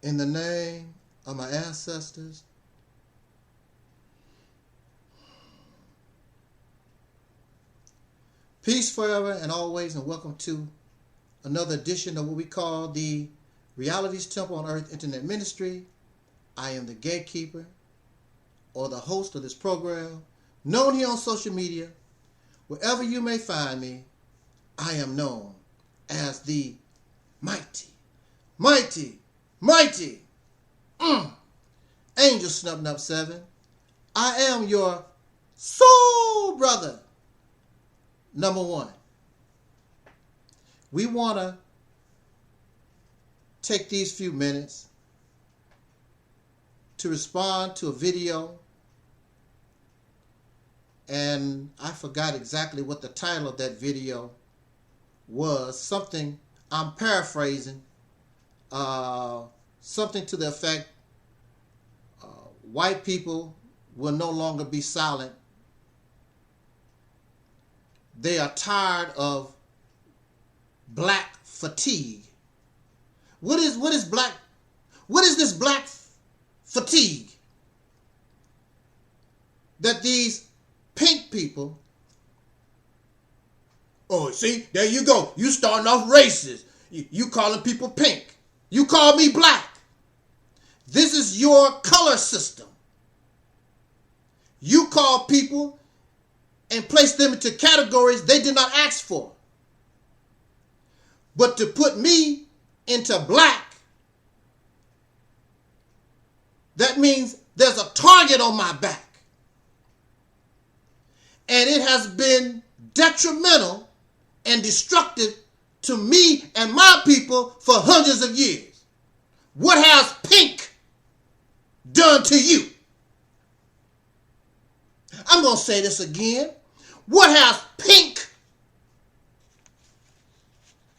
In the name of my ancestors, peace forever and always, and welcome to another edition of what we call the Reality's Temple on Earth Internet Ministry. I am the gatekeeper or the host of this program, known here on social media. Wherever you may find me, I am known as the mighty Angel Snub 7. I am your soul brother, number one. We want to take these few minutes to respond to a video, and I forgot exactly what the title of that video was. Something, I'm paraphrasing, something to the effect, white people will no longer be silent. They are tired of black fatigue. What is this black fatigue that these pink people, oh, see, there you go. You starting off racist. You calling people pink. You call me black. This is your color system. You call people and place them into categories they did not ask for. But to put me into black, that means there's a target on my back. And it has been detrimental and destructive to me and my people for hundreds of years. What has pink done to you? I'm going to say this again. What has pink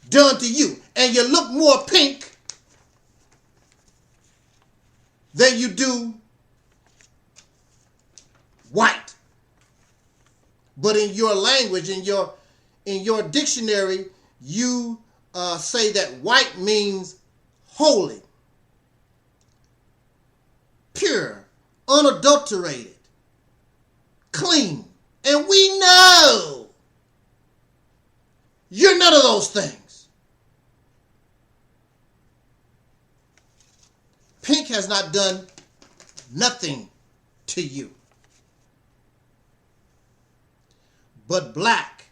done to you? And you look more pink than you do white. But in your language, in your dictionary, you say that white means holy, pure, unadulterated, clean. And we know you're none of those things. Pink has not done nothing to you. But black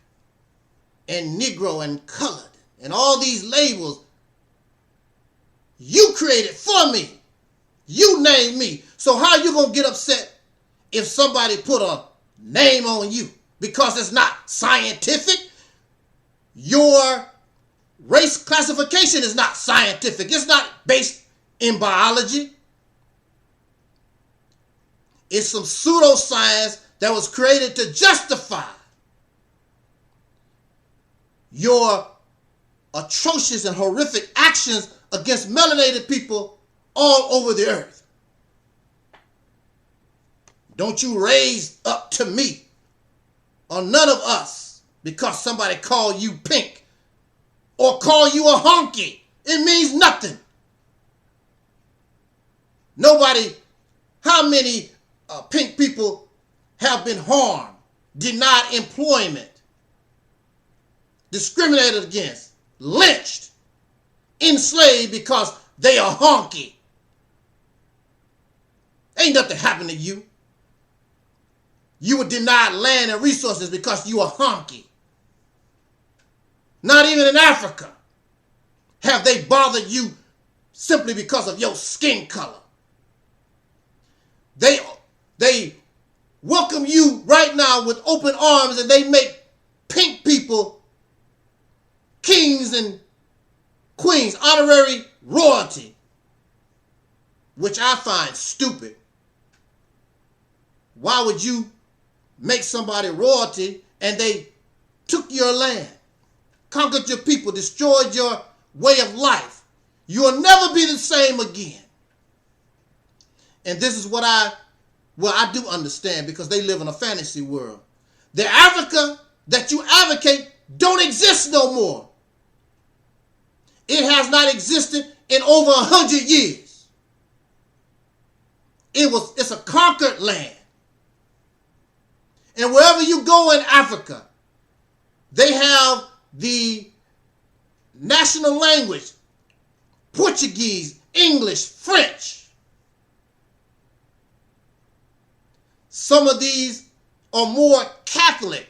and Negro and colored and all these labels, you created for me. You named me. So how are you going to get upset if somebody put a name on you? Because it's not scientific. Your race classification is not scientific. It's not based in biology. It's some pseudoscience that was created to justify your atrocious and horrific actions against melanated people all over the earth. Don't you raise up to me or none of us because somebody called you pink or call you a honky. It means nothing. Nobody, how many pink people have been harmed, denied employment, discriminated against, lynched, enslaved because they are honky? Ain't nothing happened to you. You were denied land and resources because you are honky. Not even in Africa have they bothered you simply because of your skin color. They welcome you right now with open arms, and they make pink people kings and queens, honorary royalty, which I find stupid. Why would you make somebody royalty and they took your land, conquered your people, destroyed your way of life? You'll never be the same again. And this is what I do understand, because they live in a fantasy world. The Africa that you advocate don't exist no more. It has not existed in over 100 years. It's a conquered land. And wherever you go in Africa, they have the national language, Portuguese, English, French. Some of these are more Catholic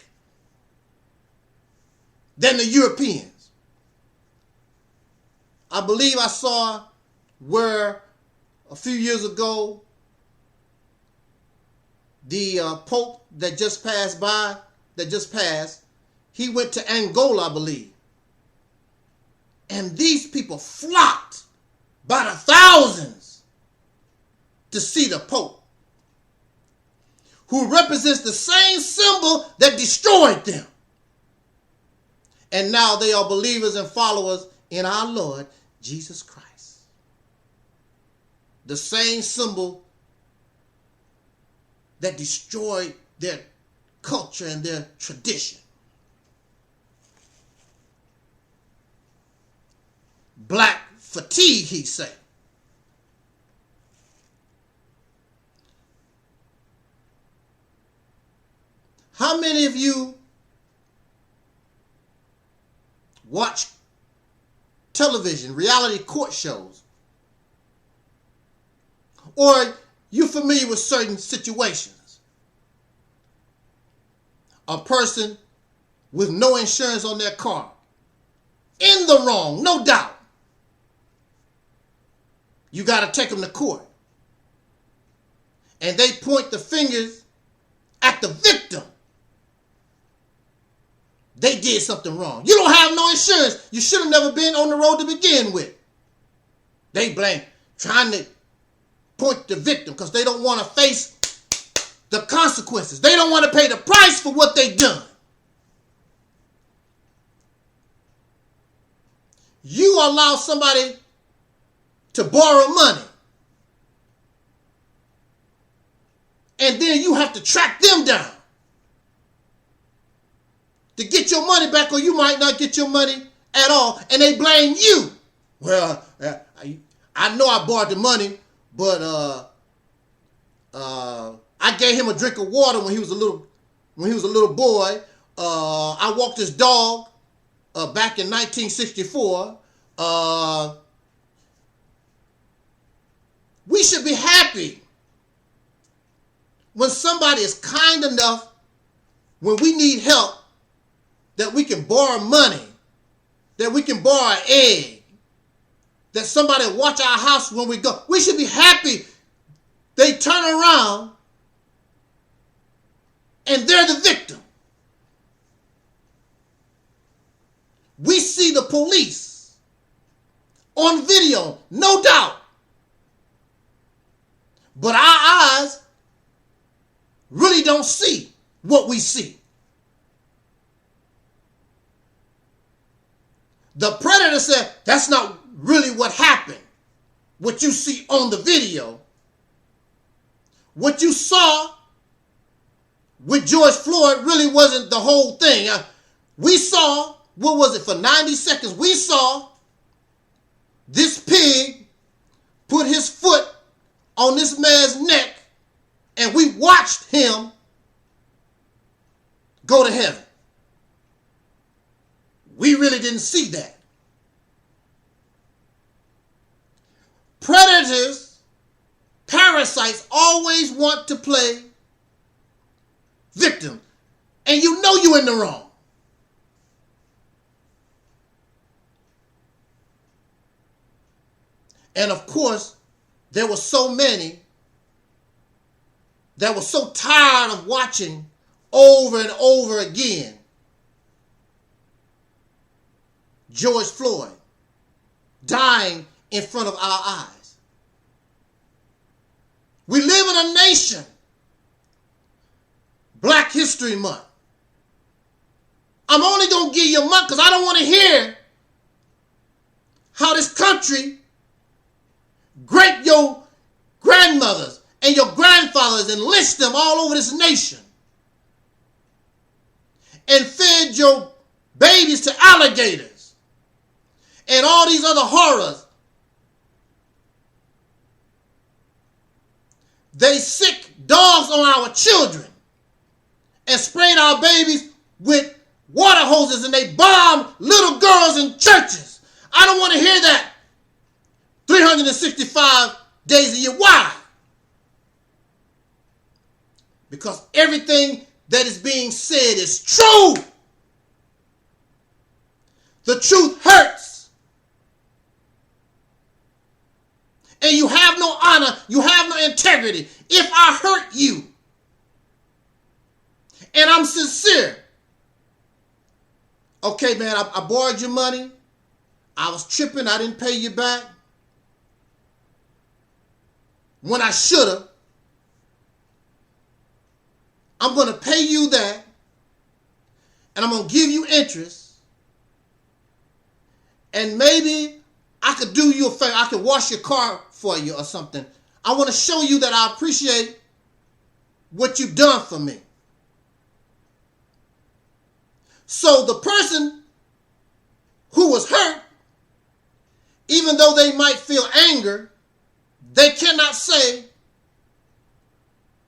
than the Europeans. I believe I saw where a few years ago, the Pope that just passed, he went to Angola, I believe. And these people flocked by the thousands to see the Pope, who represents the same symbol that destroyed them. And now they are believers and followers in our Lord Jesus Christ. The same symbol that destroyed their culture and their tradition. Black fatigue, he said. How many of you watch television, reality court shows? Or you familiar with certain situations? A person with no insurance on their car, in the wrong, no doubt. You got to take them to court. And they point the fingers at the victim. They did something wrong. You don't have no insurance. You should have never been on the road to begin with. They blame, trying to point the victim because they don't want to face the consequences. They don't want to pay the price for what they done. You allow somebody to borrow money, and then you have to track them down to get your money back, or you might not get your money at all, and they blame you. Well, I know I borrowed the money, but I gave him a drink of water when he was a little boy. I walked his dog back in 1964. We should be happy when somebody is kind enough, when we need help, that we can borrow money, that we can borrow an egg, that somebody watch our house when we go. We should be happy. They turn around and they're the victim. We see the police on video, no doubt. But our eyes really don't see what we see. The predator said, that's not really what happened. What you see on the video. What you saw with George Floyd really wasn't the whole thing. We saw, what was it, for 90 seconds, we saw this pig put his foot on this man's neck, and we watched him go to heaven. We really didn't see that. Predators, parasites always want to play victim, and you know you're in the wrong. And of course, there were so many that were so tired of watching over and over again George Floyd dying in front of our eyes. We live in a nation, Black History Month. I'm only going to give you a month because I don't want to hear how this country raped your grandmothers and your grandfathers and lynched them all over this nation and fed your babies to alligators and all these other horrors. They sick dogs on our children and sprayed our babies with water hoses, and they bomb little girls in churches. I don't want to hear that 365 days a year. Why? Because everything that is being said is true. The truth hurts. And you have no honor, you have no integrity. If I hurt you, and I'm sincere, okay, man, I borrowed your money, I was tripping, I didn't pay you back when I should have. I'm going to pay you that, and I'm going to give you interest, and maybe I could do you a favor. I could wash your car for you or something. I want to show you that I appreciate what you've done for me. So the person who was hurt, even though they might feel anger, they cannot say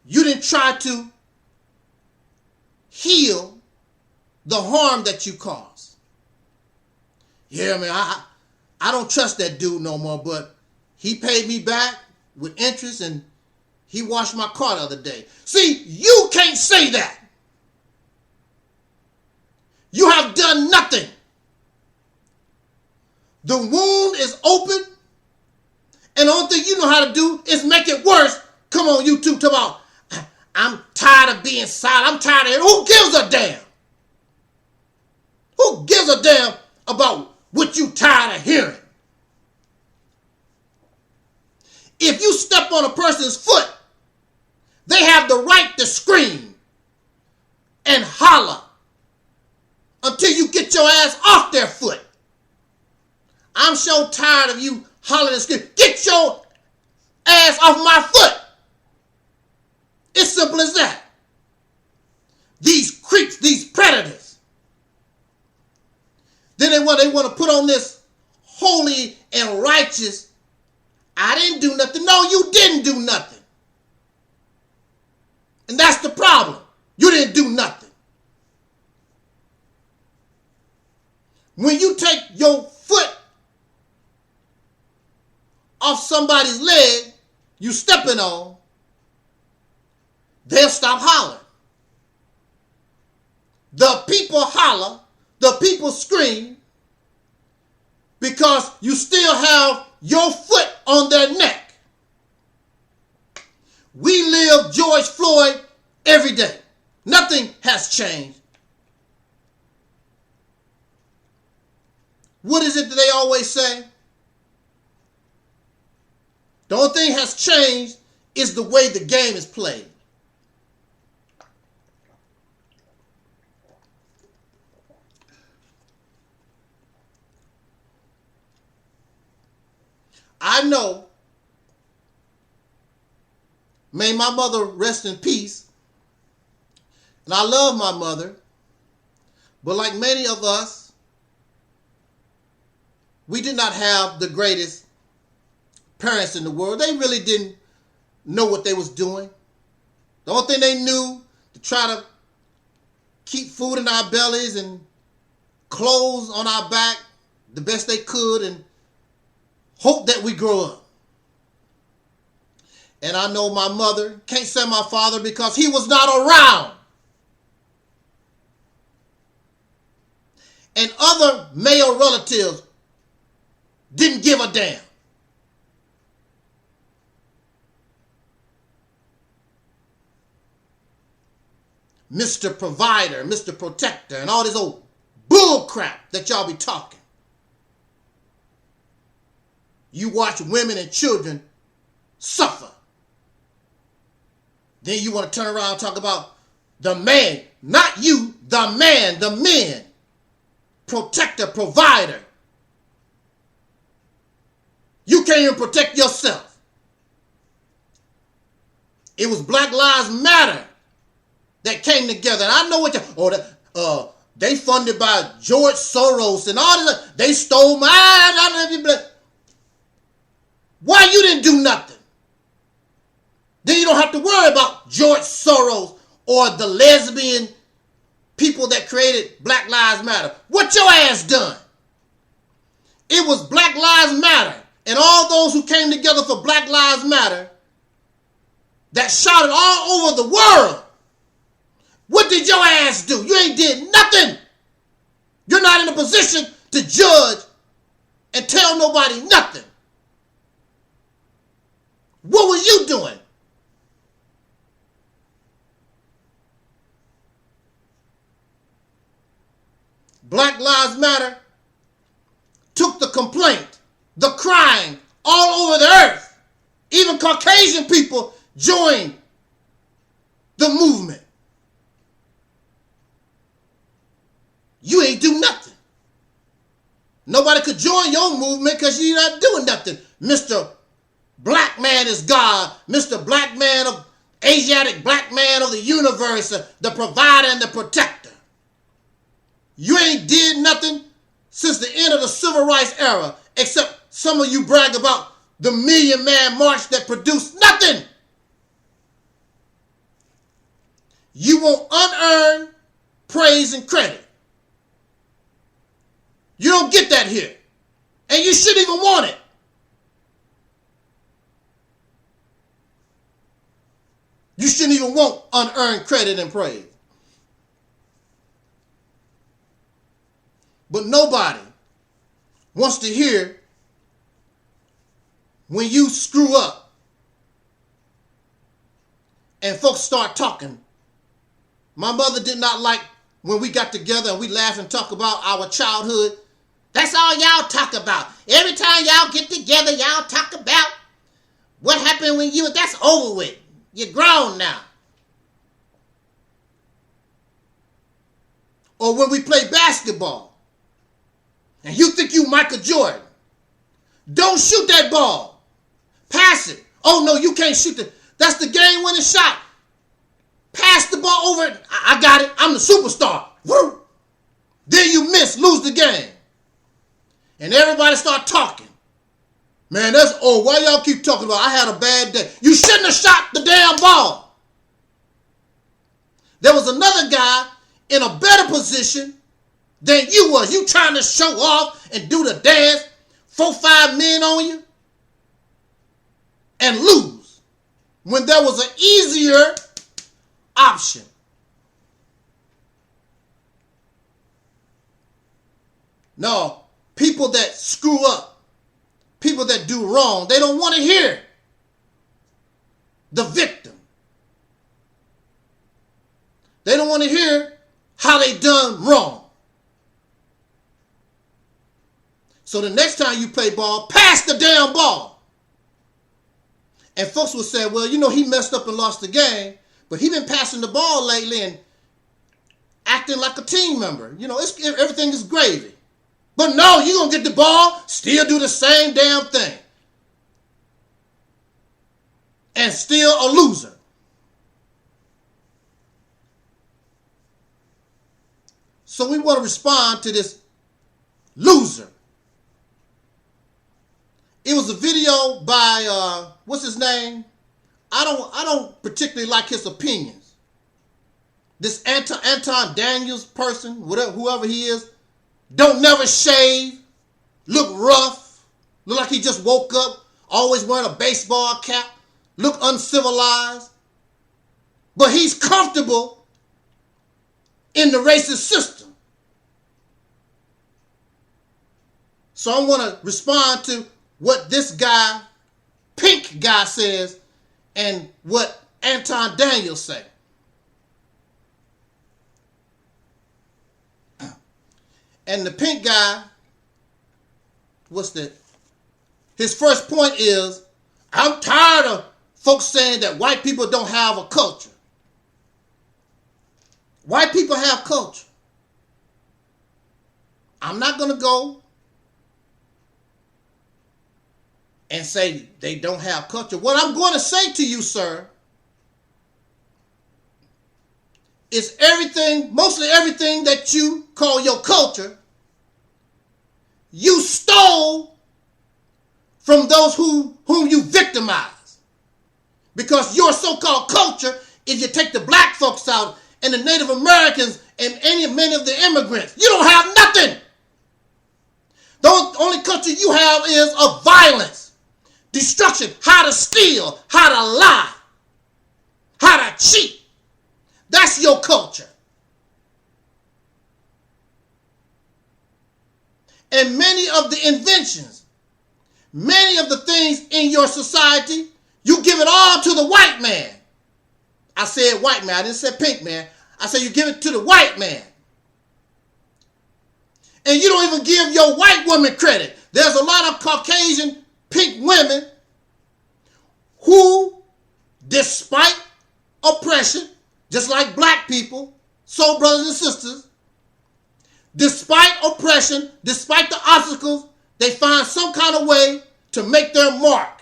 you didn't try to heal the harm that you caused. Yeah, man, I don't trust that dude no more, but he paid me back with interest and he washed my car the other day. See, you can't say that. You have done nothing. The wound is open, and the only thing you know how to do is make it worse. Come on, YouTube, talk about, I'm tired of being silent. I'm tired of it. Who gives a damn? Who gives a damn about what you tired of hearing? If you step on a person's foot, they have the right to scream and holler until you get your ass off their foot. I'm so tired of you hollering and screaming. Get your ass off my foot. It's simple as that. These creeps, these predators. Then they want to put on this holy and righteous. I didn't do nothing. No, you didn't do nothing. And that's the problem. You didn't do nothing. When you take your foot off somebody's leg you stepping on, they'll stop hollering. The people holler, the people scream, because you still have your foot on their neck. We live George Floyd every day. Nothing has changed. What is it that they always say? The only thing has changed is the way the game is played. I know, may my mother rest in peace, and I love my mother, but like many of us, we did not have the greatest parents in the world. They really didn't know what they was doing. The only thing they knew, to try to keep food in our bellies and clothes on our back the best they could, and hope that we grow up. And I know my mother, can't say my father because he was not around. And other male relatives didn't give a damn. Mr. Provider, Mr. Protector, and all this old bull crap that y'all be talking. You watch women and children suffer. Then you want to turn around and talk about the man, not you, the man, the men. Protector, provider. You can't even protect yourself. It was Black Lives Matter that came together. And I know what they funded by George Soros and all this. They stole my. Why you didn't do nothing? Then you don't have to worry about George Soros or the lesbian people that created Black Lives Matter. What your ass done? It was Black Lives Matter and all those who came together for Black Lives Matter that shouted all over the world. What did your ass do? You ain't did nothing. You're not in a position to judge and tell nobody nothing. What were you doing? Black Lives Matter took the complaint, the crying all over the earth. Even Caucasian people joined the movement. You ain't do nothing. Nobody could join your movement because you're not doing nothing. Mr. Black Man is God. Mr. Black Man of Asiatic Black Man of the universe, the provider and the protector. You ain't did nothing since the end of the Civil Rights era, except some of you brag about the Million Man March that produced nothing. You want unearned praise and credit. You don't get that here. And you shouldn't even want it. You shouldn't even want unearned credit and praise. But nobody wants to hear when you screw up and folks start talking. My mother did not like when we got together and we laugh and talk about our childhood. That's all y'all talk about. Every time y'all get together, y'all talk about what happened when you, that's over with. You're grown now. Or when we play basketball and you think you Michael Jordan. Don't shoot that ball. Pass it. Oh no, you can't shoot it. That's the game-winning shot. Pass the ball over. I got it. I'm the superstar. Woo! Then you miss, lose the game. And everybody start talking. Man, that's, oh, why y'all keep talking about I had a bad day? You shouldn't have shot the damn ball. There was another guy in a better position than you was. You trying to show off and do the dance, 4-5 men on you, and lose when there was an easier option. No, people that screw up, people that do wrong, they don't want to hear the victim. They don't want to hear how they done wrong. So the next time you play ball, pass the damn ball. And folks will say, well, you know, he messed up and lost the game, but he been passing the ball lately and acting like a team member. You know, everything is gravy. But no, you're going to get the ball, still do the same damn thing. And still a loser. So we want to respond to this loser. It was a video by, what's his name? I don't particularly like his opinions. This Anton Daniels person, whoever he is, don't never shave, look rough, look like he just woke up, always wearing a baseball cap, look uncivilized. But he's comfortable in the racist system. So I want to respond to what this guy, pink guy, says and what Anton Daniels say. And the pink guy, his first point is, I'm tired of folks saying that white people don't have a culture. White people have culture. I'm not going to go and say they don't have culture. What I'm going to say to you, sir, is mostly everything that you call your culture, you stole from those whom you victimize. Because your so-called culture, if you take the black folks out and the Native Americans and many of the immigrants, you don't have nothing. The only culture you have is of violence, destruction, how to steal, how to lie, how to cheat. That's your culture. And many of the inventions, many of the things in your society, you give it all to the white man. I said white man. I didn't say pink man. I said you give it to the white man. And you don't even give your white woman credit. There's a lot of Caucasian pink women who, despite oppression, just like black people, soul brothers and sisters, despite oppression, despite the obstacles, they find some kind of way to make their mark.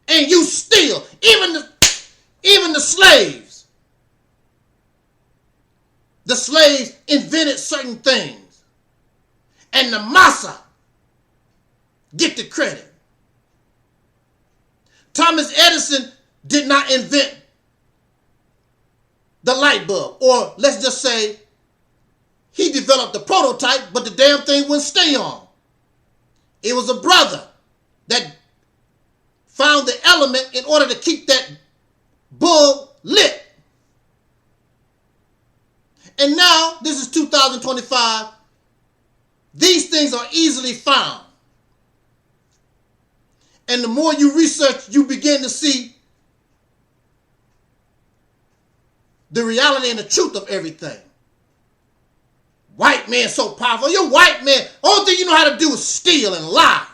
And you still, even the slaves. The slaves invented certain things. And the massa get the credit. Thomas Edison did not invent the light bulb. Or let's just say he developed the prototype, but the damn thing wouldn't stay on. It was a brother that found the element in order to keep that bulb lit. And now, this is 2025, these things are easily found. And the more you research, you begin to see the reality and the truth of everything. White man so powerful. You're white man. Only thing you know how to do is steal and lie.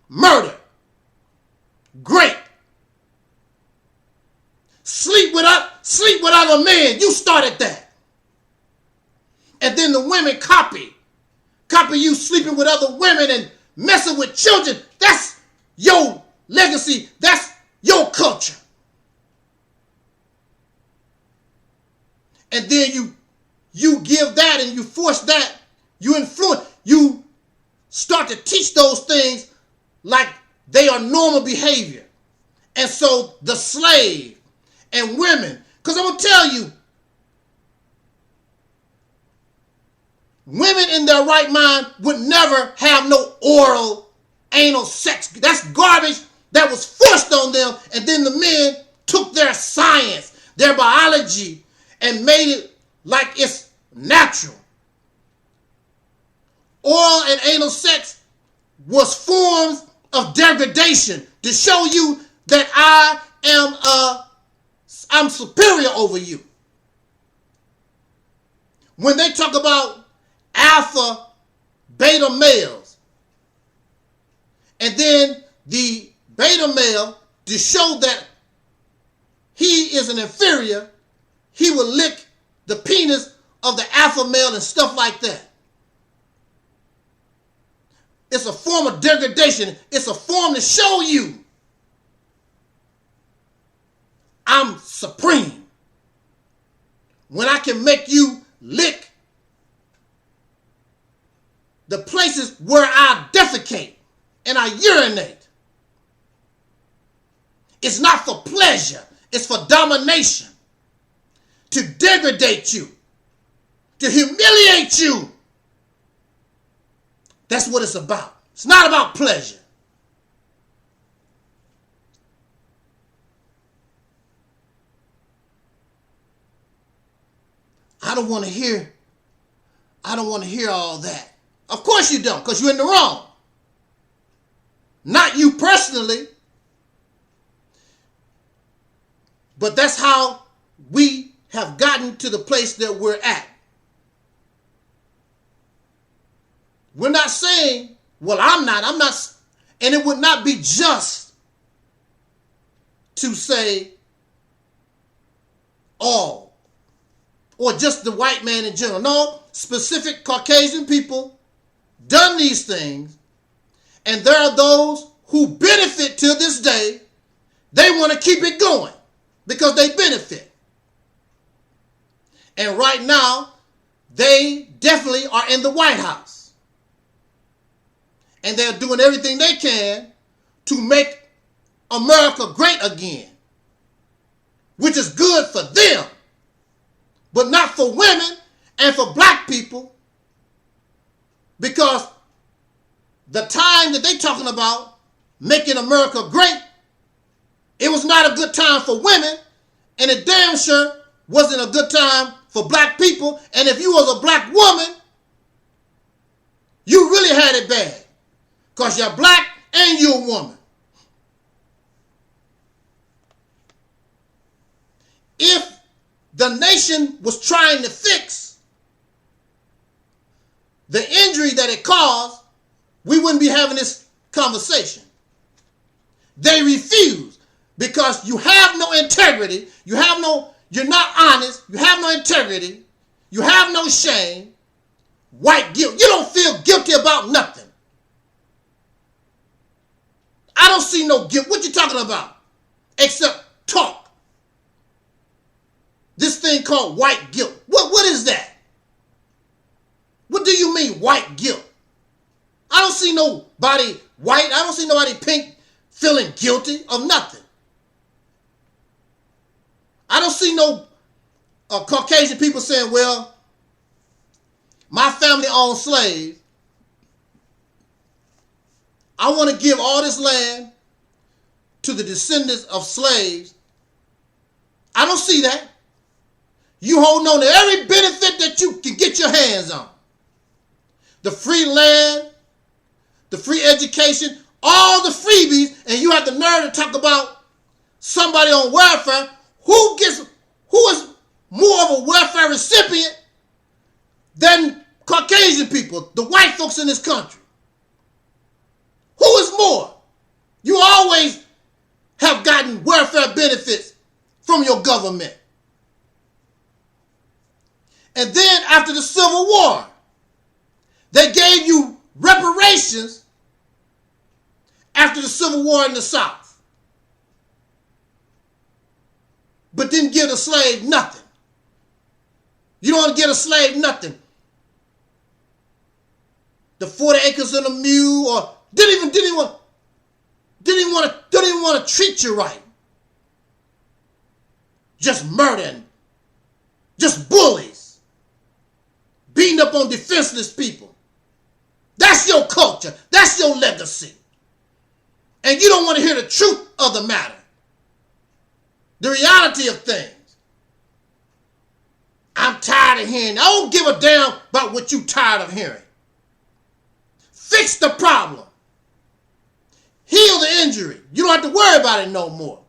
Murder. Grape. Sleep with other men. You started that. And then the women copy you sleeping with other women and messing with children. That's your legacy. That's your culture. And then you give that and you force that. You influence. You start to teach those things like they are normal behavior. And so the slave and women, because I'm going to tell you, women in their right mind would never have no oral, anal sex. That's garbage that was forced on them. And then the men took their science, their biology, and made it like it's natural. Oral and anal sex was forms of degradation to show you that I'm superior over you. When they talk about alpha, beta males, and then the beta male, to show that he is an inferior, he will lick the penis of the alpha male and stuff like that. It's a form of degradation. It's a form to show you I'm supreme. When I can make you lick the places where I defecate and I urinate. It's not for pleasure. It's for domination. To degrade you. To humiliate you. That's what it's about. It's not about pleasure. I don't want to hear all that. Of course you don't, because you're in the wrong. Not you personally. But that's how we have gotten to the place that we're at. We're not saying, well, I'm not, and it would not be just to say all, or just the white man in general. No, specific Caucasian people done these things, and there are those who benefit to this day. They want to keep it going because they benefit. And right now, they definitely are in the White House. And they're doing everything they can to make America great again, which is good for them, but not for women and for black people, because the time that they talking about making America great, it was not a good time for women, and it damn sure wasn't a good time for black people. And if you was a black woman, you really had it bad, because you're black and you're a woman. If the nation was trying to fix the injury that it caused, we wouldn't be having this conversation. They refuse, because you have no integrity, you're not honest, you have no integrity, you have no shame, white guilt. You don't feel guilty about nothing. I don't see no guilt. What you talking about? Except talk. This thing called white guilt. What is that? What do you mean white guilt? I don't see nobody white. I don't see nobody pink feeling guilty of nothing. I don't see no Caucasian people saying, well, my family owned slaves. I want to give all this land to the descendants of slaves. I don't see that. You hold on to every benefit that you can get your hands on. The free land, the free education, all the freebies, and you have the nerve to talk about somebody on welfare. Who is more of a welfare recipient than Caucasian people, the white folks in this country? Who is more? You always have gotten welfare benefits from your government. And then after the Civil War, they gave you reparations after the Civil War in the South, but didn't give a slave nothing. You don't want to get a slave nothing. The 40 acres and a mule, or didn't even want to treat you right. Just murdering, just bullies, beating up on defenseless people. That's your culture. That's your legacy. And you don't want to hear the truth of the matter. The reality of things. I'm tired of hearing. I don't give a damn about what you tired of hearing. Fix the problem. Heal the injury. You don't have to worry about it no more.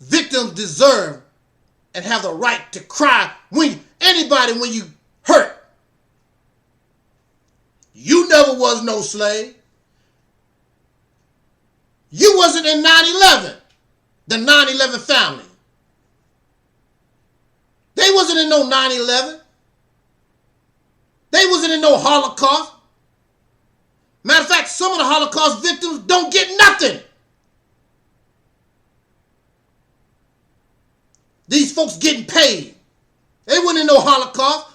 Victims deserve and have the right to cry when you hurt. You never was no slave. You wasn't in 9/11, the 9/11 family. They wasn't in no 9/11. They wasn't in no Holocaust. Matter of fact, some of the Holocaust victims don't get nothing. These folks getting paid. They weren't in no Holocaust.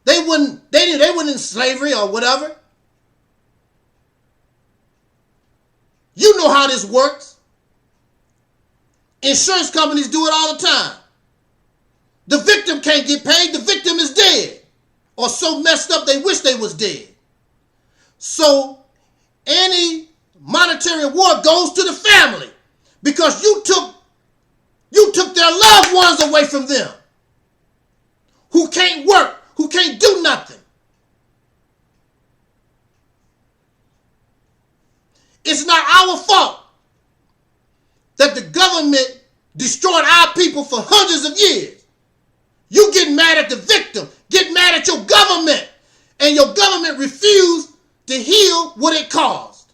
They weren't in slavery or whatever. You know how this works. Insurance companies do it all the time. The victim can't get paid. The victim is dead, or so messed up they wish they was dead. So any monetary reward goes to the family, because you took their loved ones away from them, who can't work, who can't do nothing. It's not our fault that the government destroyed our people for hundreds of years. You get mad at the victim, get mad at your government, and your government refused to heal what it caused.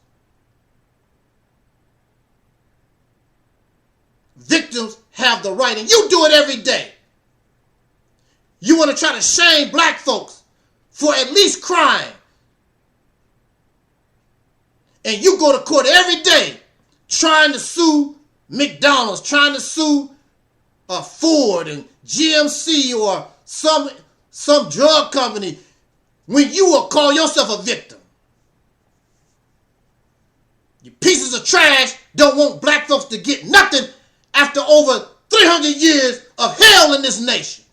Victims have the right, and you do it every day. You want to try to shame black folks for at least crying. And you go to court every day trying to sue McDonald's, trying to sue Ford and GMC or some drug company, when you will call yourself a victim. You pieces of trash don't want black folks to get nothing after over 300 years of hell in this nation.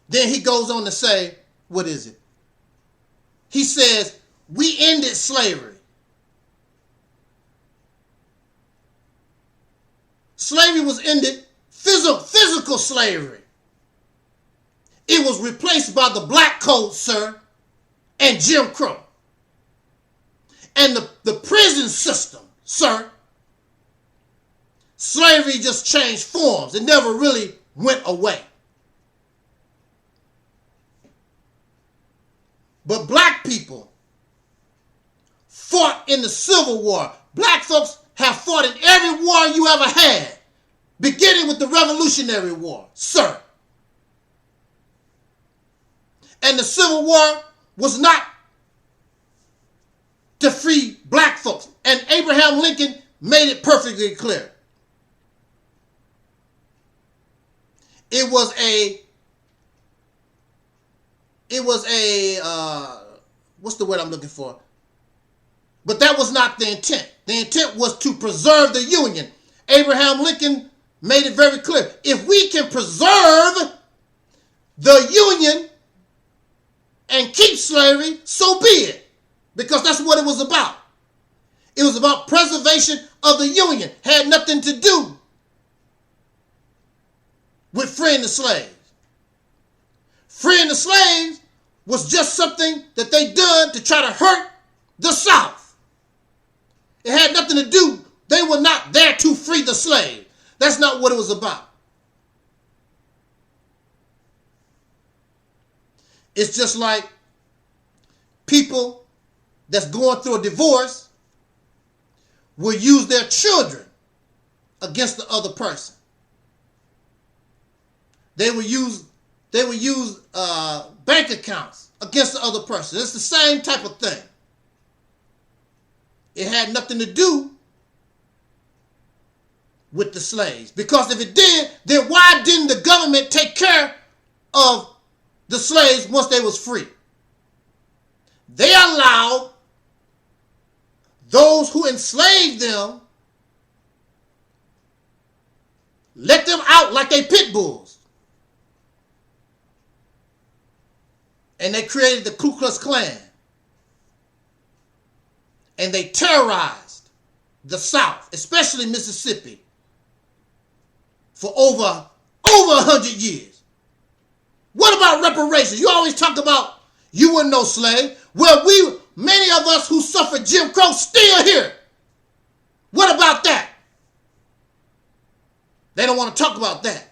Then he goes on to say, what is it? He says, we ended slavery. Slavery was ended, physical slavery. It was replaced by the black code, sir, and Jim Crow. And the prison system, sir. Slavery just changed forms. It never really went away. But black people fought in the Civil War. Black folks have fought in every war you ever had, beginning with the Revolutionary War, sir. And the Civil War was not to free black folks. And Abraham Lincoln made it perfectly clear. It was what's the word I'm looking for? But that was not the intent. The intent was to preserve the Union. Abraham Lincoln made it very clear. If we can preserve the Union and keep slavery, so be it. Because that's what it was about. It was about preservation of the Union. Had nothing to do with freeing the slaves. Freeing the slaves was just something that they done to try to hurt the South. It had nothing to do. They were not there to free the slave. That's not what it was about. It's just like people that's going through a divorce will use their children against the other person. They will use bank accounts against the other person. It's the same type of thing. It had nothing to do with the slaves. Because if it did, then why didn't the government take care of the slaves once they was free? They allowed those who enslaved them, let them out like they pit bulls. And they created the Ku Klux Klan. And they terrorized the South, especially Mississippi, for over 100 years. What about reparations? You always talk about you were no slave. Well, many of us who suffered Jim Crow still here. What about that? They don't want to talk about that.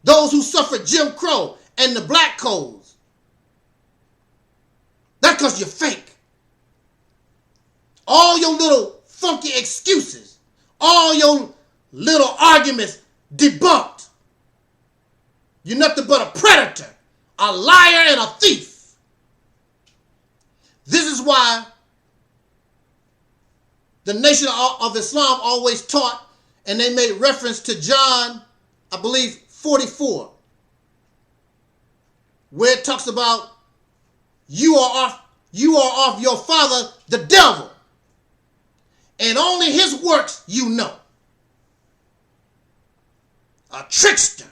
Those who suffered Jim Crow and the black codes. That's because you're fake. All your little funky excuses, all your little arguments debunked. You're nothing but a predator, a liar, and a thief. This is why the Nation of Islam always taught, and they made reference to John, I believe, 44, where it talks about you are of your father, the devil, and only his works you know. A trickster,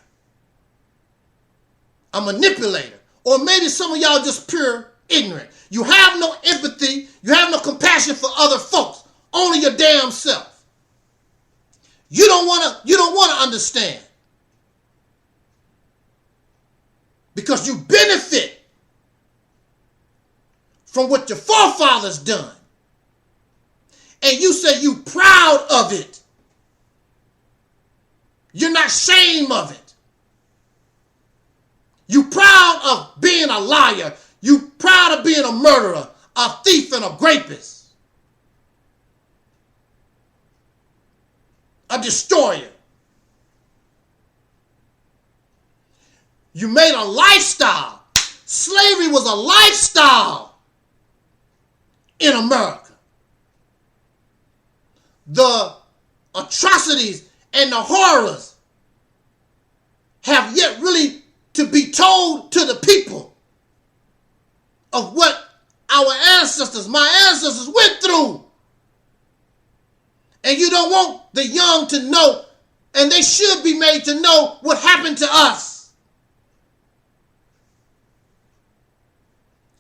a manipulator, or maybe some of y'all just pure ignorant. You have no empathy, you have no compassion for other folks, only your damn self. You don't want to understand. Because you benefit from what your forefathers done. And you say you proud of it. You're not ashamed of it. You proud of being a liar. You proud of being a murderer, a thief, and a rapist. A destroyer. You made a lifestyle. Slavery was a lifestyle in America. The atrocities and the horrors have yet really to be told to the people of what our ancestors, my ancestors went through. And you don't want the young to know, and they should be made to know what happened to us.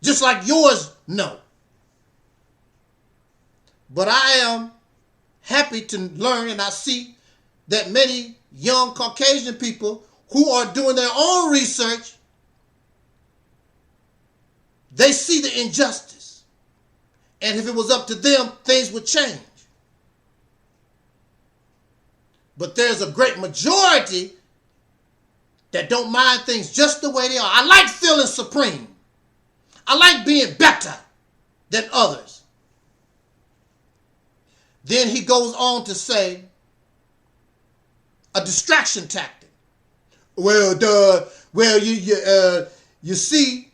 Just like yours know. But I am happy to learn, and I see that many young Caucasian people who are doing their own research, they see the injustice. And if it was up to them, things would change. But there's a great majority that don't mind things just the way they are. I like feeling supreme. I like being better than others. Then he goes on to say, a distraction tactic. Well, you see,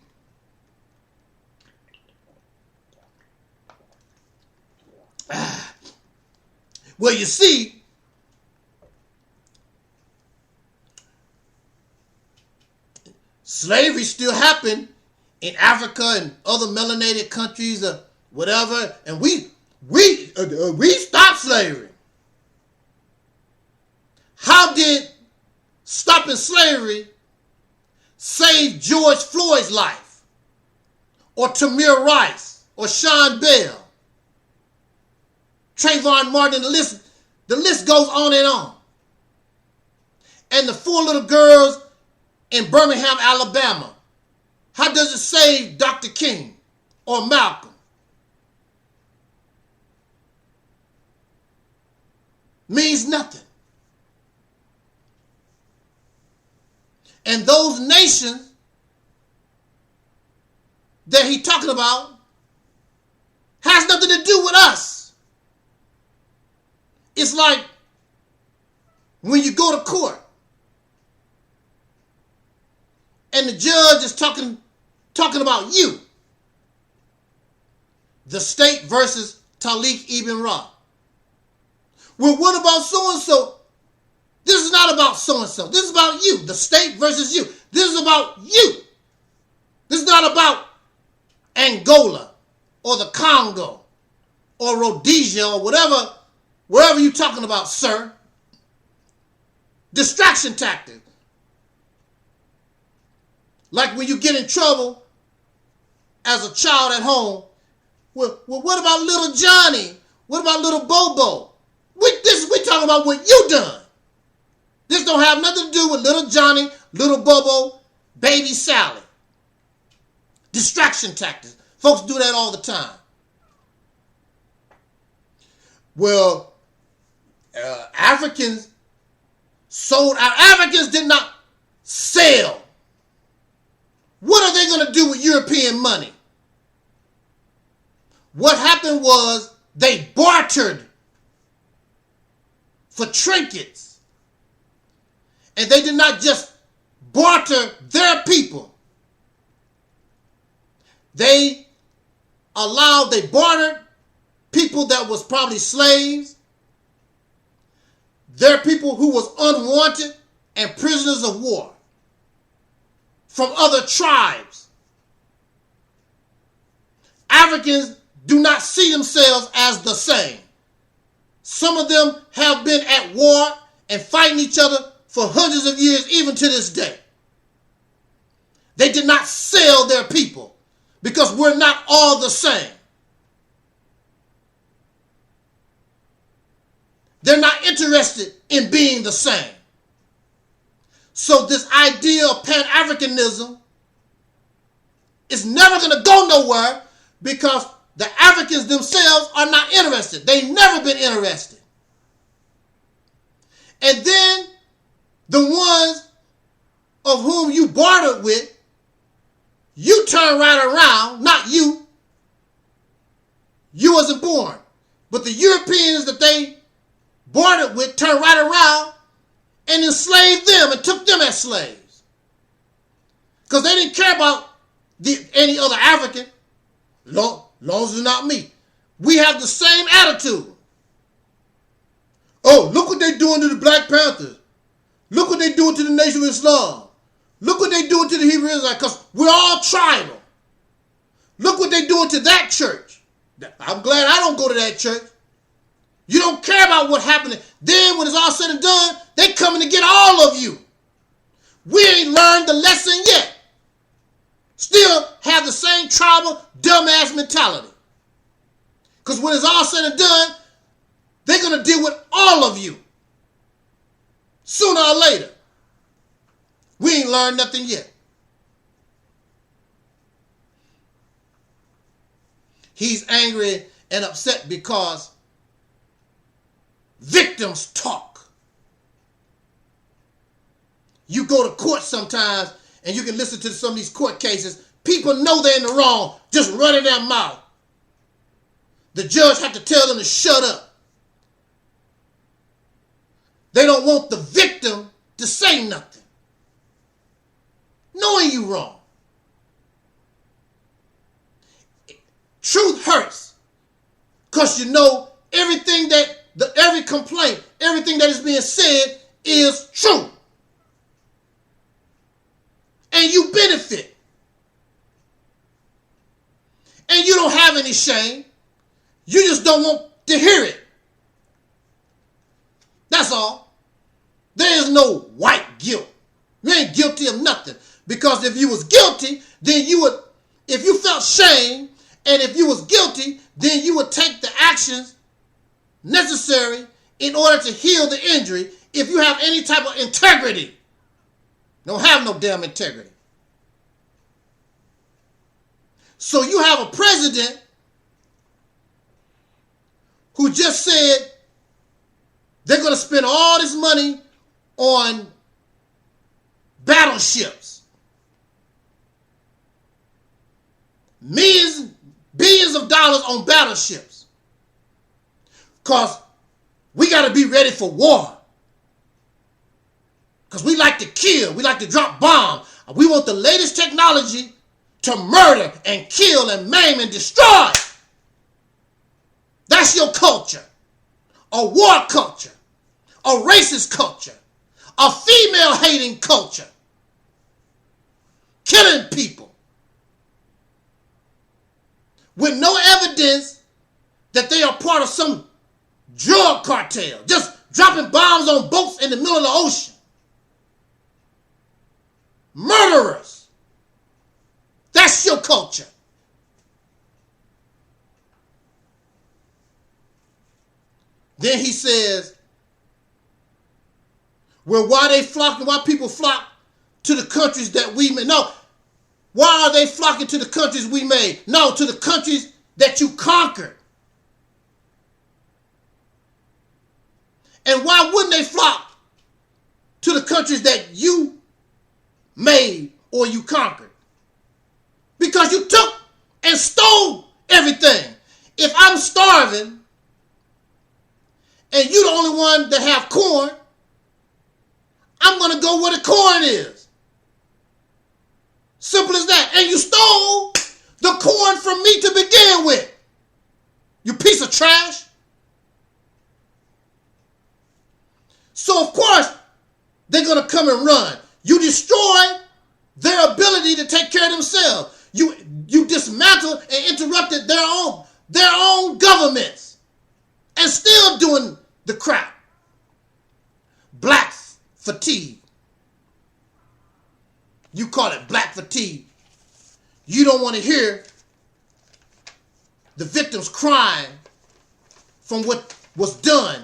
slavery still happened in Africa and other melanated countries or whatever, and we stopped slavery. How did stopping slavery save George Floyd's life, or Tamir Rice, or Sean Bell, Trayvon Martin? The list goes on and on. And the 4 little girls in Birmingham, Alabama, how does it save Dr. King or Malcolm? Means nothing. And those nations that he's talking about has nothing to do with us. It's like when you go to court and the judge is talking about you. The state versus Taalik Ibn'rad. Well, what about so-and-so? This is not about so-and-so. This is about you. The state versus you. This is about you. This is not about Angola or the Congo or Rhodesia or wherever you're talking about, sir. Distraction tactic. Like when you get in trouble as a child at home. Well, what about little Johnny? What about little Bobo? We're talking about what you done. This don't have nothing to do with little Johnny, little Bobo, baby Sally. Distraction tactics. Folks do that all the time. Well, Africans sold out. Africans did not sell. What are they going to do with European money? What happened was they bartered for trinkets. And they did not just barter their people. They bartered people that was probably slaves, their people who was unwanted, and prisoners of war from other tribes. Africans do not see themselves as the same. Some of them have been at war and fighting each other for hundreds of years, even to this day. They did not sell their people because we're not all the same. They're not interested in being the same. So this idea of Pan-Africanism is never going to go nowhere because the Africans themselves are not interested. They've never been interested. And then the ones of whom you bartered with, you turn right around, not you. You wasn't born. But the Europeans that they bartered with turned right around and enslaved them and took them as slaves. Because they didn't care about any other African, long as it's not me. We have the same attitude. Oh, look what they're doing to the Black Panthers. Look what they're doing to the Nation of Islam. Look what they're doing Israelites because we're all tribal. Look what they're doing to that church. I'm glad I don't go to that church. You don't care about what happened. Then when it's all said and done, they coming to get all of you. We ain't learned the lesson yet. Still have the same tribal, dumbass mentality. Because when it's all said and done, they're going to deal with all of you. Sooner or later. We ain't learned nothing yet. He's angry and upset because victims talk. You go to court sometimes and you can listen to some of these court cases. People know they're in the wrong, just running their mouth. The judge have to tell them to shut up. They don't want the victim to say nothing, knowing you wrong. Truth hurts because you know everything that, every complaint, everything that is being said is true. And you benefit. And you don't have any shame. You just don't want to hear it. That's all. There is no white guilt. You ain't guilty of nothing. Because if you was guilty, then you would, if you felt shame, and if you was guilty, then you would take the actions necessary in order to heal the injury if you have any type of integrity. Don't have no damn integrity. So you have a president who just said they're going to spend all this money on battleships. Billions of dollars on battleships. Because we got to be ready for war. Because we like to kill. We like to drop bombs. We want the latest technology to murder and kill and maim and destroy. That's your culture. A war culture. A racist culture. A female-hating culture. Killing people. With no evidence that they are part of some drug cartel. Just dropping bombs on boats in the middle of the ocean. Murderers. That's your culture. Then he says, well, why people flock to the countries that we made? No. Why are they flocking to the countries we made? No, to the countries that you conquered. And why wouldn't they flock to the countries that you made or you conquered? Because you took and stole everything. If I'm starving and you're the only one that have corn, I'm going to go where the corn is. Simple as that. And you stole the corn from me to begin with. You piece of trash. So of course, they're going to come and run. You destroy their ability to take care of themselves. You dismantled and interrupted their own governments. And still doing the crap. Black fatigue. You call it black fatigue. You don't want to hear the victims crying from what was done.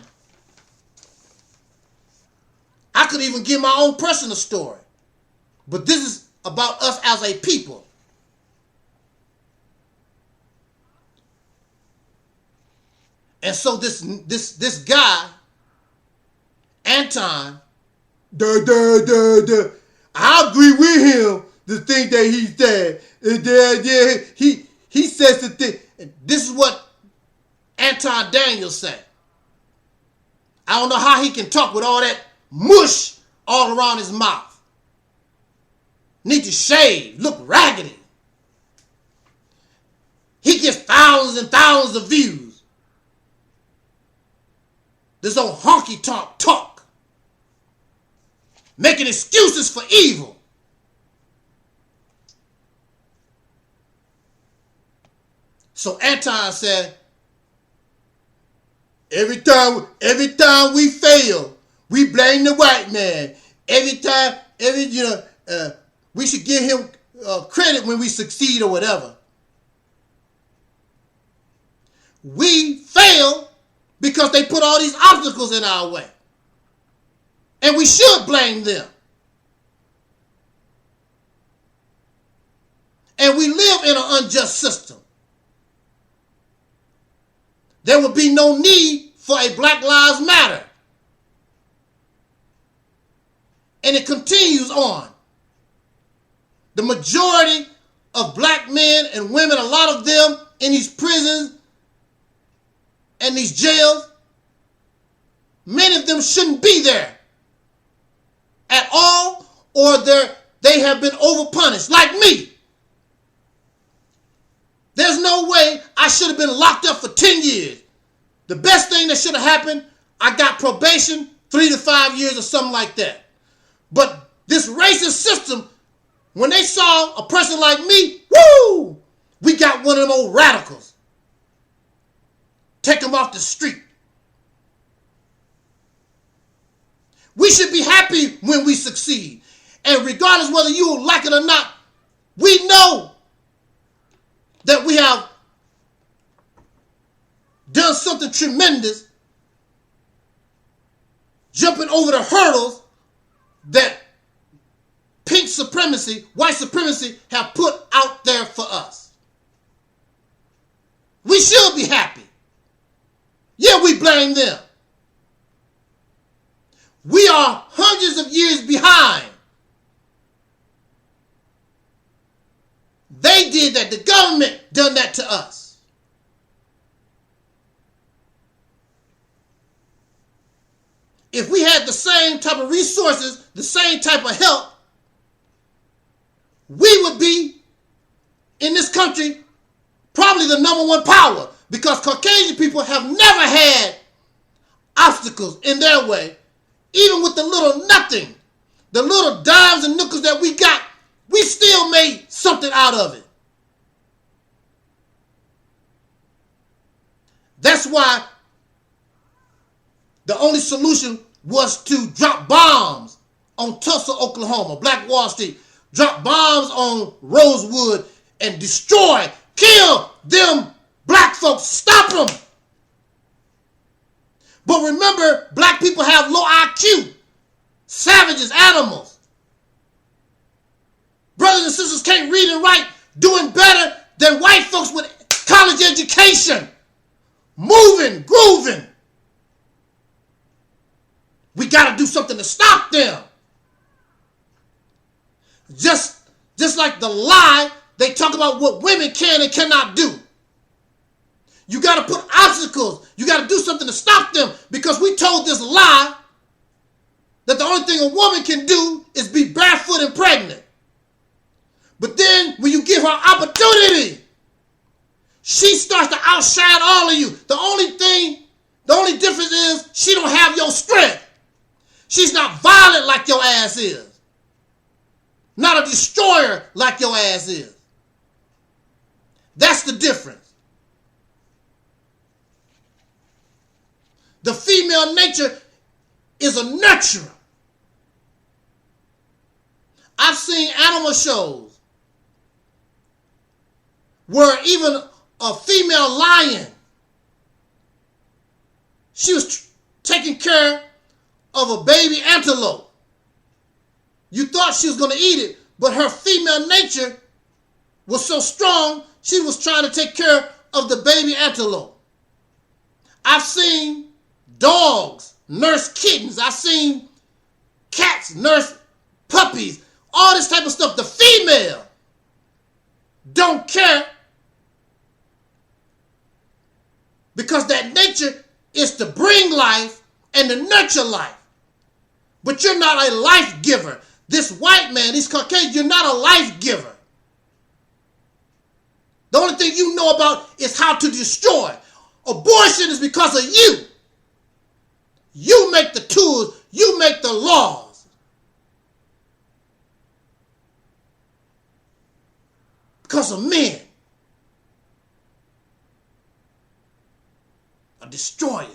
I could even give my own personal story. But this is about us as a people. And so this guy, Anton, I agree with him, the thing that he said. He says the thing. This is what Anton Daniels said. I don't know how he can talk with all that mush all around his mouth. Need to shave, look raggedy. He gets thousands and thousands of views. This old honky tonk talk. Making excuses for evil. So Anton said, every time we fail, we blame the white man. We should give him credit when we succeed or whatever. We fail because they put all these obstacles in our way. And we should blame them. And we live in an unjust system. There would be no need for a Black Lives Matter. And it continues on. The majority of black men and women, a lot of them in these prisons and these jails, many of them shouldn't be there at all, or they have been overpunished, like me. There's no way I should have been locked up for 10 years. The best thing that should have happened, I got probation, 3 to 5 years or something like that. But this racist system, when they saw a person like me, woo, we got one of them old radicals. Take them off the street. We should be happy when we succeed. And regardless whether you like it or not, we know that we have done something tremendous, jumping over the hurdles that pink supremacy, white supremacy have put out there for us. We should be happy. Yeah, we blame them. We are hundreds of years behind. They did that. The government done that to us. If we had the same type of resources, the same type of help, we would be, in this country, probably the #1 power, because Caucasian people have never had obstacles in their way, even with the little nothing, the little dimes and nickels that we got, we still made something out of it. That's why the only solution was to drop bombs on Tulsa, Oklahoma, Black Wall Street, drop bombs on Rosewood and destroy, kill them black folks, stop them. But remember, black people have low IQ, savages, animals. Brothers and sisters can't read and write, doing better than white folks with college education, moving, grooving. We got to do something to stop them. Just like the lie, they talk about what women can and cannot do. You got to put obstacles. You got to do something to stop them, because we told this lie that the only thing a woman can do is be barefoot and pregnant. But then when you give her opportunity, she starts to outshine all of you. The only difference is she don't have your strength. She's not violent like your ass is. Not a destroyer like your ass is. That's the difference. The female nature is a nurturer. I've seen animal shows where even a female lion, she was taking care of a baby antelope. You thought she was going to eat it, but her female nature was so strong, she was trying to take care of the baby antelope. I've seen dogs nurse kittens. I've seen cats nurse puppies. All this type of stuff. The female don't care, because that nature is to bring life and to nurture life. But you're not a life giver. This white man, these Caucasians, you're not a life giver. The only thing you know about is how to destroy. Abortion is because of you. You make the tools. You make the laws. Because of men. destroyer.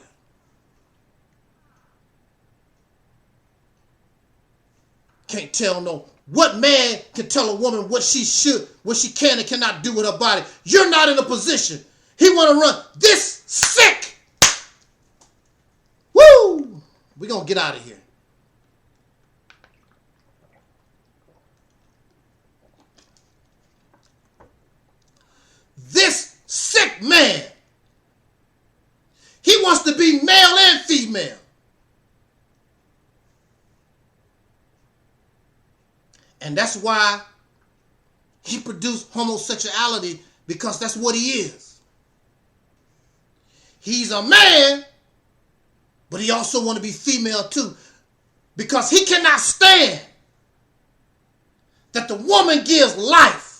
Can't tell no, what man can tell a woman what she should, what she can and cannot do with her body? You're not in a position. He want to run this sick. Woo! We're going to get out of here. This sick man, he wants to be male and female. And that's why he produced homosexuality, because that's what he is. He's a man, but he also want to be female too, because he cannot stand that the woman gives life.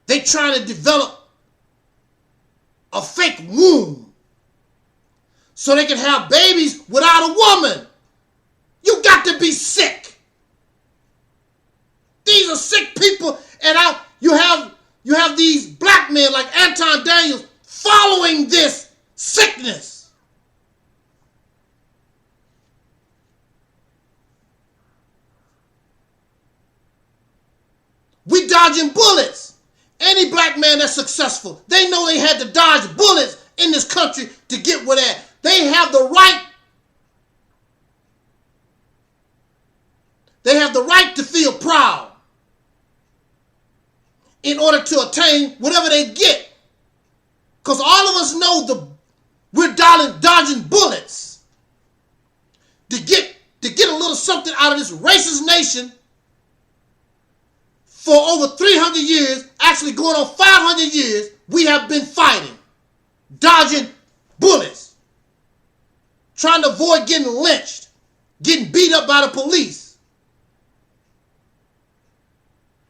They trying to develop a fake womb so they can have babies without a woman. You got to be sick. These are sick people, and you have these black men like Anton Daniels following this sickness. We dodging bullets. Any black man that's successful, they know they had to dodge bullets in this country to get where they're at. They have the right. They have the right to feel proud in order to attain whatever they get. Because all of us know we're dodging bullets to get a little something out of this racist nation for over 300 years, actually going on 500 years. We have been fighting, dodging bullets, trying to avoid getting lynched, getting beat up by the police.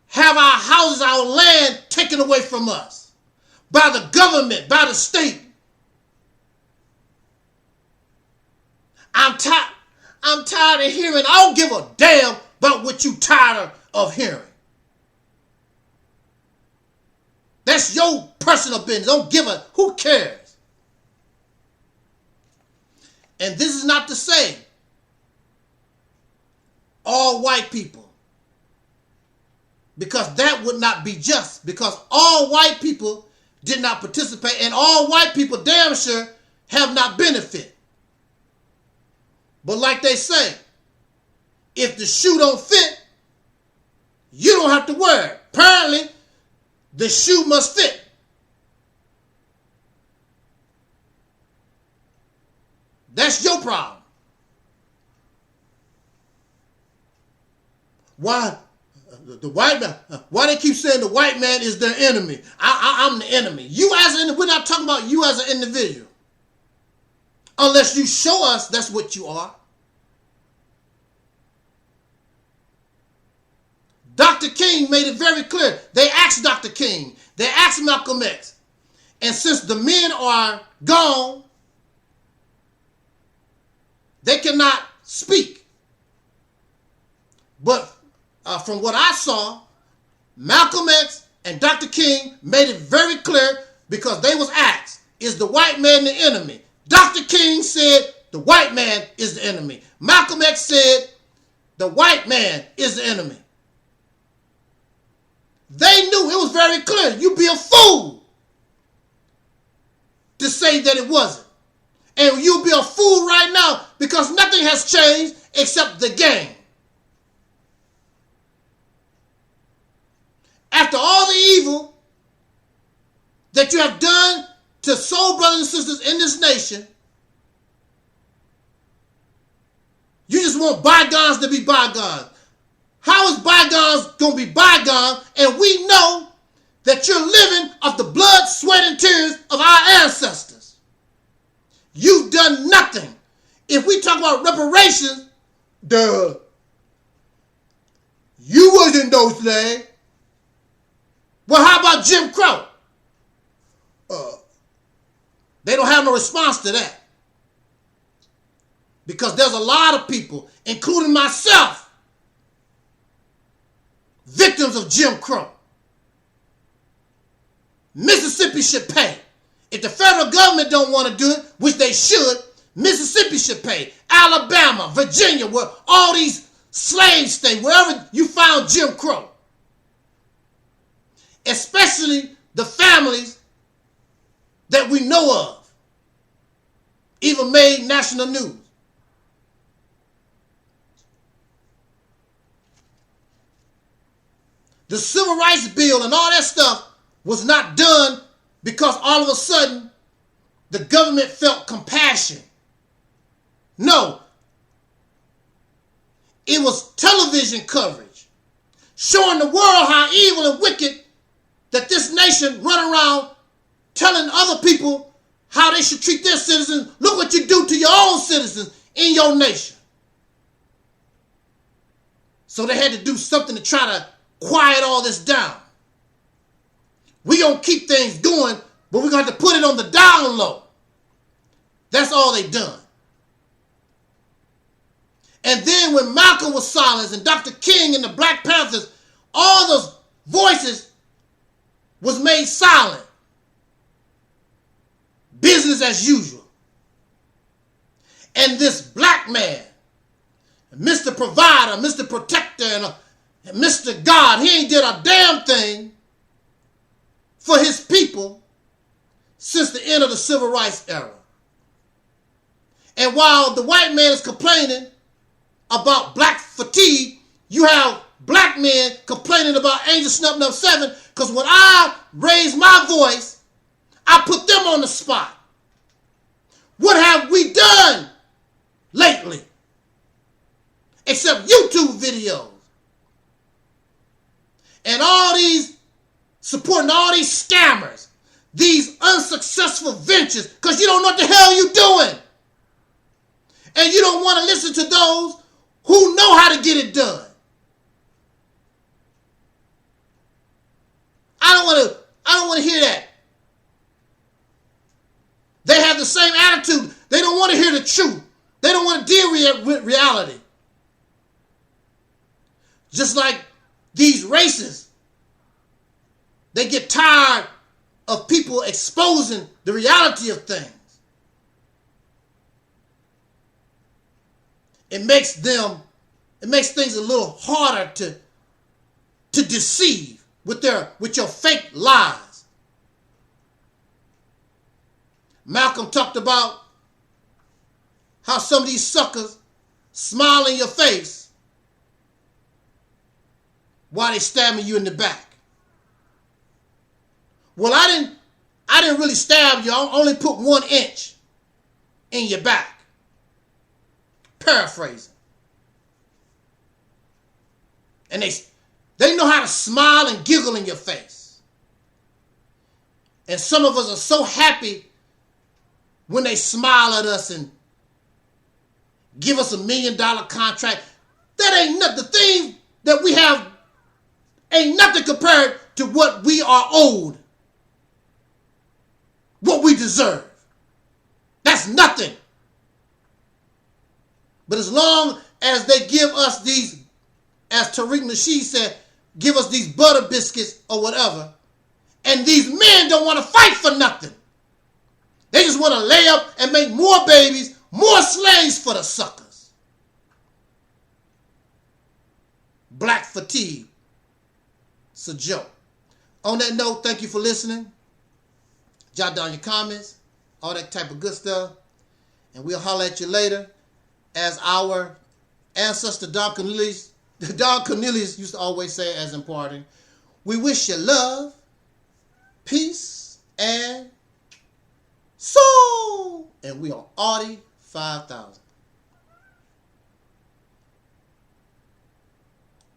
Have our houses, our land taken away from us by the government, by the state. I'm tired of hearing. I don't give a damn about what you tired of hearing. That's your personal business. Don't give a, who cares? And this is not to say all white people, because that would not be just, because all white people did not participate, and all white people damn sure have not benefited. But like they say, if the shoe don't fit, you don't have to worry. Apparently, the shoe must fit. That's your problem. Why? The white man, why they keep saying the white man is their enemy? I'm the enemy. You as an, we're not talking about you as an individual. Unless you show us that's what you are. Dr. King made it very clear. They asked Dr. King, they asked Malcolm X. And since the men are gone, they cannot speak. But from what I saw, Malcolm X and Dr. King made it very clear, because they was asked, is the white man the enemy? Dr. King said the white man is the enemy. Malcolm X said the white man is the enemy. They knew it was very clear. You'd be a fool to say that it wasn't. And you'll be a fool right now, because nothing has changed except the game. After all the evil that you have done to soul brothers and sisters in this nation, you just want bygones to be bygones. How is bygones going to be bygones? And we know that you're living off the blood, sweat, and tears of our ancestors. You've done nothing. If we talk about reparations, you wasn't no slave. Well, how about Jim Crow? They don't have no response to that. Because there's a lot of people, including myself, victims of Jim Crow. Mississippi should pay. If the federal government don't want to do it, which they should, Mississippi should pay. Alabama, Virginia, where all these slave states, wherever you found Jim Crow. Especially the families that we know of, even made national news. The Civil Rights Bill and all that stuff was not done because all of a sudden the government felt compassion. No. It was television coverage showing the world how evil and wicked that this nation run around telling other people how they should treat their citizens. Look what you do to your own citizens in your nation. So they had to do something to try to quiet all this down. We gonna keep things going, but we're gonna have to put it on the down low. That's all they done. And then when Malcolm was silenced and Dr. King and the Black Panthers, all those voices was made silent. Business as usual. And this black man, Mr. Provider, Mr. Protector, and Mr. God, he ain't did a damn thing for his people since the end of the Civil Rights era. And while the white man is complaining about black fatigue, you have black men complaining about Angel Snub Nub 7, because when I raise my voice, I put them on the spot. What have we done lately? Except YouTube videos. And all these, supporting all these scammers, these unsuccessful ventures, because you don't know what the hell you're doing. And you don't want to listen to those who know how to get it done. I don't want to hear that. They have the same attitude. They don't want to hear the truth. They don't want to deal with reality. Just like these racists, they get tired of people exposing the reality of things. It makes things a little harder to deceive with your fake lies. Malcolm talked about how some of these suckers smile in your face while they stabbing you in the back. Well, I didn't really stab you. I only put 1 inch in your back. Paraphrasing. And they know how to smile and giggle in your face. And some of us are so happy when they smile at us and give us $1 million contract. That ain't nothing. The thing that we have ain't nothing compared to what we are owed. What we deserve. That's nothing. But as long as they give us these, as Tariq Nasheed said, give us these butter biscuits or whatever, and these men don't want to fight for nothing. They just want to lay up and make more babies, more slaves for the suckers. Black fatigue. It's a joke. On that note, thank you for listening. Jot down your comments, all that type of good stuff, and we'll holler at you later. As our ancestor Don Cornelius used to always say as imparting, we wish you love, peace, and soul. And we are Audi 5000.